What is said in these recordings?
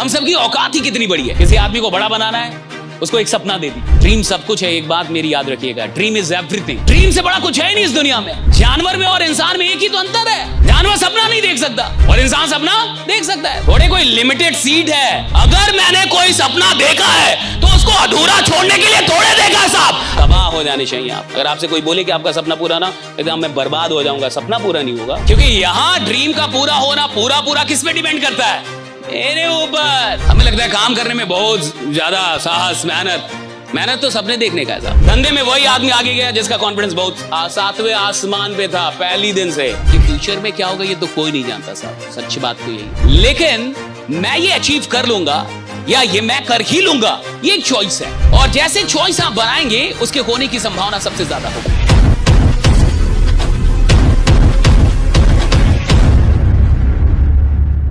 हम सबकी औकात ही कितनी बड़ी है। किसी आदमी को बड़ा बनाना है, उसको एक सपना दे दी। ड्रीम सब कुछ है, एक बात मेरी याद रखिएगा, ड्रीम इज एवरीथिंग। ड्रीम से बड़ा कुछ है नहीं इस दुनिया में। जानवर में और इंसान में एक ही तो अंतर है, जानवर सपना नहीं देख सकता और इंसान सपना देख सकता है। थोड़े कोई लिमिटेड सीट है। अगर मैंने कोई सपना देखा है तो उसको अधूरा छोड़ने के लिए थोड़े देखा साहब। तबाह हो जाने चाहिए आप। अगर आपसे कोई बोले कि आपका सपना पूरा ना, एकदम मैं बर्बाद हो जाऊंगा, सपना पूरा नहीं होगा। क्योंकि यहाँ ड्रीम का पूरा होना पूरा किस पे डिपेंड करता है? मेरे ऊपर। हमें लगता है काम करने में बहुत ज्यादा साहस, मेहनत तो सपने देखने का है। धंधे में वही आदमी आगे गया जिसका कॉन्फिडेंस बहुत सातवें आसमान पे था पहली दिन से। कि फ्यूचर में क्या होगा ये तो कोई नहीं जानता साहब, सच्ची बात तो यही। लेकिन मैं ये अचीव कर लूंगा या ये मैं कर ही लूंगा, ये एक चॉइस है। और जैसे चॉइस आप बनाएंगे उसके होने की संभावना सबसे ज्यादा होगी।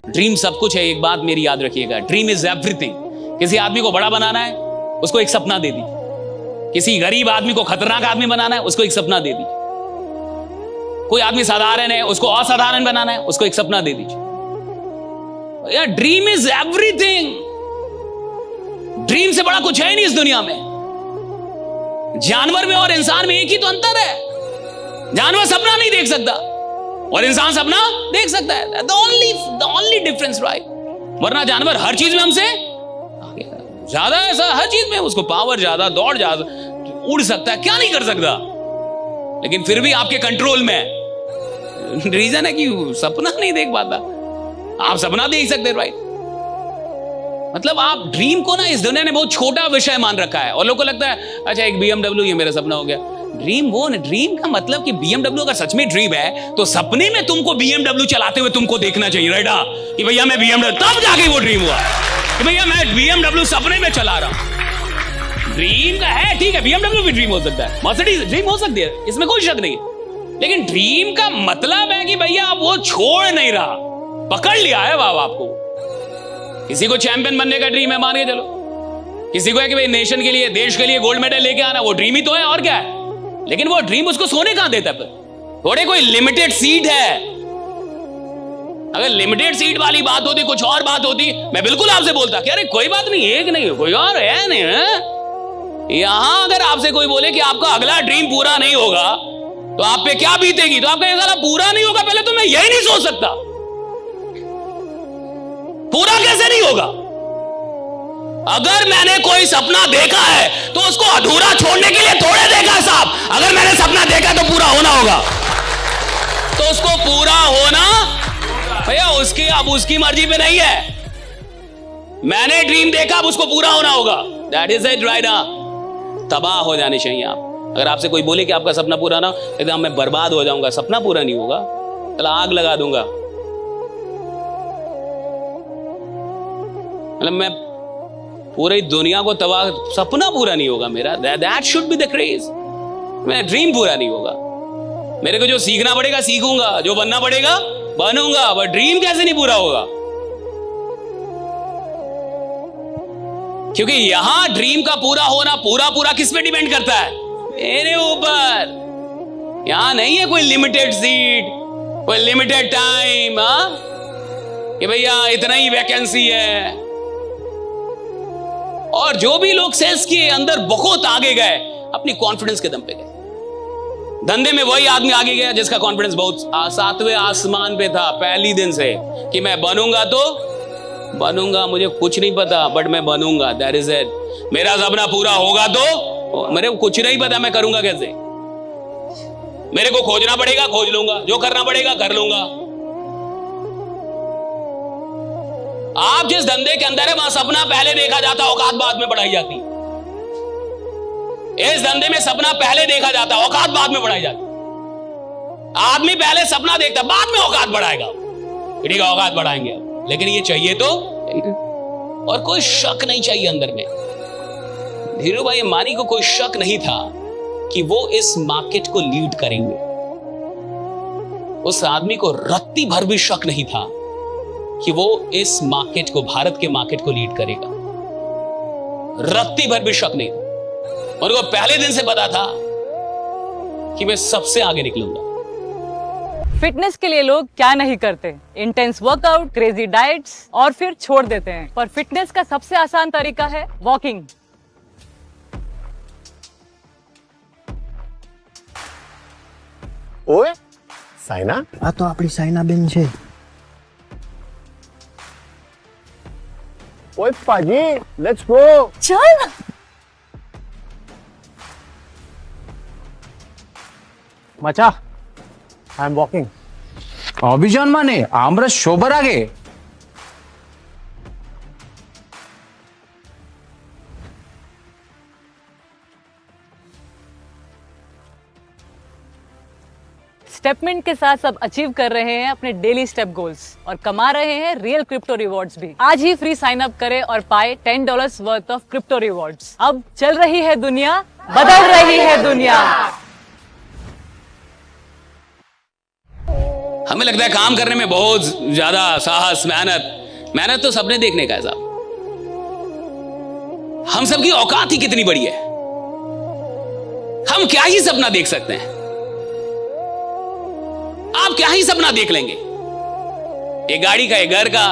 ड्रीम सब कुछ है, एक बात मेरी याद रखिएगा, ड्रीम इज एवरीथिंग। किसी आदमी को बड़ा बनाना है, उसको एक सपना दे दी। किसी गरीब आदमी को खतरनाक आदमी बनाना है, उसको एक सपना दे दी। कोई आदमी साधारण है, उसको असाधारण बनाना है, उसको एक सपना दे दीजिए। यार ड्रीम इज एवरीथिंग। ड्रीम से बड़ा कुछ है नहीं इस दुनिया में। जानवर में और इंसान में एक ही तो अंतर है, जानवर सपना नहीं देख सकता और इंसान सपना देख सकता है। The only difference, right? वरना जानवर हर चीज में हमसे ज्यादा, ऐसा हर चीज में उसको पावर ज्यादा, दौड़ ज्यादा, उड़ सकता है, क्या नहीं कर सकता, लेकिन फिर भी आपके कंट्रोल में। रीजन है कि सपना नहीं देख पाता। आप सपना देख सकते, राइट? मतलब आप ड्रीम को ना इस दुनिया ने बहुत छोटा विषय मान रखा है और लोगों को लगता है अच्छा एक BMW ये मेरा सपना हो गया। ड्रीम वो नहीं, ड्रीम का मतलब कि BMW अगर सच में ड्रीम है तो सपने में तुमको BMW चलाते हुए तुमको देखना चाहिए, राइट? कि भैया मैं BMW, तब जाके वो ड्रीम हुआ कि भैया मैं BMW सपने में चला रहा हूं। ड्रीम का है, ठीक है, BMW भी ड्रीम हो सकता है, मर्सिडीज ड्रीम हो सकती है, इसमें कोई शक नहीं है। लेकिन ड्रीम का मतलब है कि भैया आप वो छोड़ नहीं रहा, पकड़ लिया है बाबा आपको। किसी को चैंपियन बनने का ड्रीम है, मान के चलो। किसी को है कि भाई नेशन के लिए, देश के लिए गोल्ड मेडल लेके आना, वो ड्रीम ही तो है और क्या है। लेकिन वो ड्रीम उसको सोने कहां देता है? थोड़े कोई लिमिटेड सीट है। अगर लिमिटेड सीट वाली बात होती, कुछ और बात होती, मैं बिल्कुल आपसे बोलता कि अरे कोई बात नहीं, एक नहीं कोई और है नहीं है। यहां अगर आपसे कोई बोले कि आपका अगला ड्रीम पूरा नहीं होगा तो आप पे क्या बीतेगी, तो आपका ये साला पूरा नहीं होगा, पहले तो मैं यही नहीं सोच सकता, पूरा कैसे नहीं होगा। अगर मैंने कोई सपना देखा है तो उसको अधूरा छोड़ने के लिए थोड़े देखा साहब। अगर मैंने सपना देखा तो पूरा होना होगा, तो उसको पूरा होना भैया उसकी, अब उसकी मर्जी पे नहीं है। मैंने ड्रीम देखा, अब उसको पूरा होना होगा। That is it, right? तबाह हो जाने चाहिए आप। अगर आपसे कोई बोले कि आपका सपना पूरा ना, एकदम मैं बर्बाद हो जाऊंगा, सपना पूरा नहीं होगा, चला आग लगा दूंगा, मतलब मैं पूरी दुनिया को तबाह, सपना पूरा नहीं होगा मेरा। That should be the craze. मेरा ड्रीम पूरा नहीं होगा। मेरे को जो सीखना पड़ेगा सीखूंगा, जो बनना पड़ेगा बनूंगा, बट ड्रीम कैसे नहीं पूरा होगा? क्योंकि यहां ड्रीम का पूरा होना पूरा किस पे डिपेंड करता है? मेरे ऊपर। यहां नहीं है कोई लिमिटेड सीट, कोई लिमिटेड टाइम, कि भैया इतना ही वैकेंसी है। और जो भी लोग सेल्स के अंदर बहुत आगे गए, अपनी कॉन्फिडेंस के दम पे गए। धंधे में वही आदमी आगे गया जिसका कॉन्फिडेंस बहुत सातवें आसमान पे था पहली दिन से, कि मैं बनूंगा तो बनूंगा, मुझे कुछ नहीं पता बट मैं बनूंगा, दैट इज इट। मेरा सपना पूरा होगा तो मेरे को कुछ नहीं पता मैं करूंगा कैसे, मेरे को खोजना पड़ेगा, खोज लूंगा, जो करना पड़ेगा कर लूंगा। आप जिस धंधे के अंदर है वहां सपना पहले देखा जाता, औकात बाद में बढ़ाई जाती। इस धंधे में सपना पहले देखा जाता, औकात बाद में बढ़ाई जाती। आदमी पहले सपना देखता, बाद में औकात बढ़ाएगा, ठीक है औकात बढ़ाएंगे, लेकिन ये चाहिए तो, और कोई शक नहीं चाहिए अंदर में। धीरू भाई अंबानी को कोई शक नहीं था कि वो इस मार्केट को लीड करेंगे। उस आदमी को रत्ती भर भी शक नहीं था कि वो इस मार्केट को, भारत के मार्केट को लीड करेगा। रत्ती भर भी शक नहीं था। और वो पहले दिन से पता था कि मैं सबसे आगे निकलूंगा। फिटनेस के लिए लोग क्या नहीं करते, इंटेंस वर्कआउट, क्रेजी डाइट्स और फिर छोड़ देते हैं। पर फिटनेस का सबसे आसान तरीका है वॉकिंग। ओए साइना, આ તો આપણી સાયનાબેન છે। ओए पाजी, लेट्स गो। चल मचा, आई एम वॉकिंग। અભિજાન માને આમરસ શોભર આગે। स्टेपमेंट के साथ सब अचीव कर रहे हैं अपने डेली स्टेप गोल्स और कमा रहे हैं रियल क्रिप्टो रिवॉर्ड्स भी। आज ही फ्री साइन अप करें और पाए $10 वर्थ ऑफ क्रिप्टो रिवॉर्ड्स। अब चल रही है दुनिया, बदल रही है दुनिया। हमें लगता है काम करने में बहुत ज्यादा साहस, मेहनत तो सपने देखने का है साहब। हम सबकी औकात ही कितनी बड़ी है, हम क्या ही सपना देख सकते हैं। आप क्या ही सपना देख लेंगे, एक गाड़ी का, एक घर का,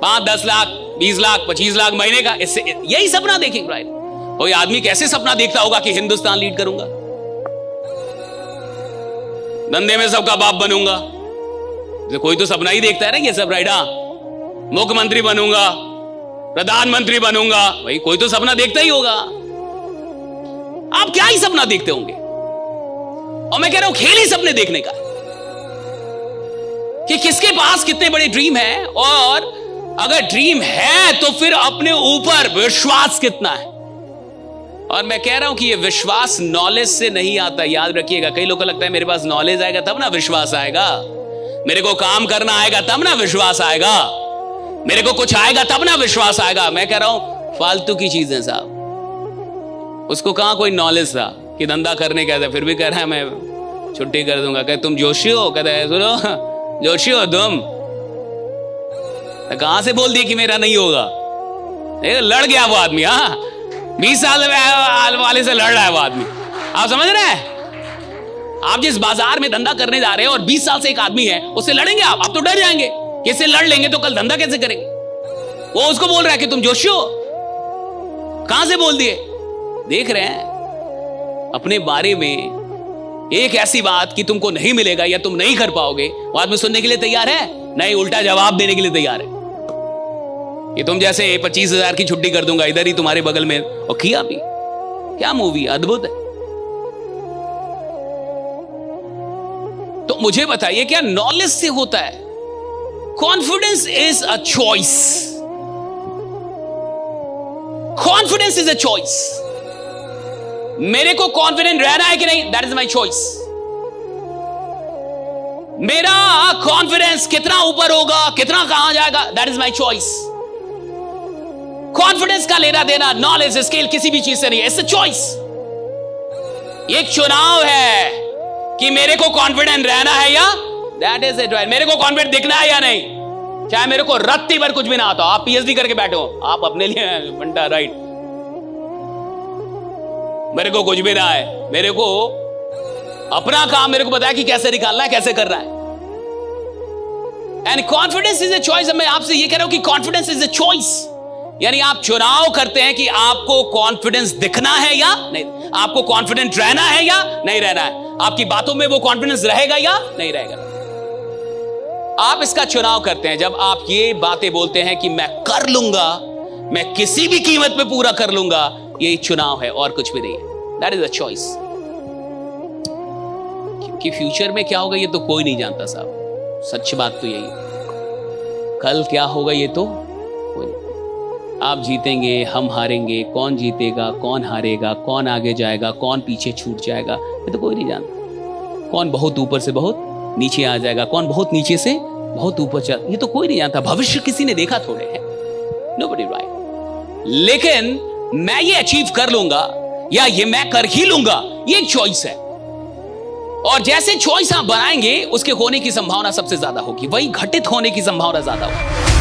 5-10 लाख, 20 लाख, 25 लाख महीने का, इससे यही सपना देखेंगे राइट। कोई आदमी कैसे सपना देखता होगा कि हिंदुस्तान लीड करूंगा, धंधे में सबका बाप बनूंगा। कोई तो सपना ही देखता है ना ये सब राइट। मुख्यमंत्री बनूंगा, प्रधानमंत्री बनूंगा, भाई कोई तो सपना देखता ही होगा। आप क्या ही सपना देखते होंगे। और मैं कह रहा हूं खेल ही सपने देखने का कि किसके पास कितने बड़े ड्रीम है, और अगर ड्रीम है तो फिर अपने ऊपर विश्वास कितना है। और मैं कह रहा हूं कि ये विश्वास नॉलेज से नहीं आता, याद रखिएगा। कई लोगों को लगता है मेरे पास नॉलेज आएगा तब ना विश्वास आएगा, मेरे को काम करना आएगा तब ना विश्वास आएगा, मेरे को कुछ आएगा तब ना विश्वास आएगा। मैं कह रहा हूं फालतू की चीजें साहब। उसको कहां कोई नॉलेज था कि धंधा करने का था, फिर भी कह रहा है मैं छुट्टी कर दूंगा। कहते तुम जोशी हो, कहते हैं सुनो जोशी हो तुम, कहां से बोल दिया कि मेरा नहीं होगा। लड़ गया वो आदमी। हाँ 20 साल वाले से लड़ रहा है वो आदमी। आप समझ रहे हैं, आप जिस बाजार में धंधा करने जा रहे हैं और 20 साल से एक आदमी है, उससे लड़ेंगे आप तो डर जाएंगे कि इससे लड़ लेंगे तो कल धंधा कैसे करेंगे। वो उसको बोल रहा है कि तुम जोशी हो, कहां से बोल दिए। देख रहे हैं अपने बारे में एक ऐसी बात कि तुमको नहीं मिलेगा या तुम नहीं कर पाओगे, वो आदमी सुनने के लिए तैयार है नहीं, उल्टा जवाब देने के लिए तैयार है कि तुम जैसे 25,000 की छुट्टी कर दूंगा इधर ही तुम्हारे बगल में। और किया भी। क्या मूवी अद्भुत है। तो मुझे बताइए क्या नॉलेज से होता है? Confidence is a choice. Confidence is a choice. मेरे को कॉन्फिडेंट रहना है कि नहीं, दैट इज माई चॉइस। मेरा कॉन्फिडेंस कितना ऊपर होगा, कितना कहां जाएगा, that is my choice. Confidence का लेना देना नॉलेज स्केल किसी भी चीज से नहीं है, इट्स अ चॉइस। एक चुनाव है कि मेरे को कॉन्फिडेंट रहना है या, दैट इज इट राइट। मेरे को कॉन्फिडेंट दिखना है या नहीं, चाहे मेरे को रत्ती भर कुछ भी ना आता हो। आप पीएचडी करके बैठे हो, आप अपने लिए बंटा राइट। मेरे को कुछ भी ना है, मेरे को अपना काम मेरे को बताया कि कैसे निकालना है, कैसे करना है। And confidence is a choice. मैं आपसे ये कह रहा हूं कि कॉन्फिडेंस इज अ चॉइस, यानी आप चुनाव करते हैं कि आपको कॉन्फिडेंस दिखना है या नहीं, आपको कॉन्फिडेंट रहना है या नहीं रहना है, आपकी बातों में वो कॉन्फिडेंस रहेगा या नहीं रहेगा। आप इसका चुनाव करते हैं जब आप ये बातें बोलते हैं कि मैं कर लूंगा, मैं किसी भी कीमत पे पूरा कर लूंगा। ये चुनाव है और कुछ भी नहीं है, दैट इज अ चॉइस। कि फ्यूचर में क्या होगा ये तो कोई नहीं जानता साहब, सच्ची बात तो यही है। कल क्या होगा ये तो कोई नहीं। आप जीतेंगे, हम हारेंगे, कौन जीतेगा, कौन हारेगा, कौन आगे जाएगा, कौन पीछे छूट जाएगा, ये तो कोई नहीं जानता। कौन बहुत ऊपर से बहुत नीचे आ जाएगा, कौन बहुत नीचे से बहुत ऊपर चल, ये तो कोई नहीं जानता। भविष्य किसी ने देखा थोड़े है, नोबडी राइट। लेकिन मैं ये अचीव कर लूंगा या ये मैं कर ही लूंगा, ये एक चॉइस है। और जैसे चॉइस आप बनाएंगे उसके होने की संभावना सबसे ज्यादा होगी, वही घटित होने की संभावना ज्यादा होगी।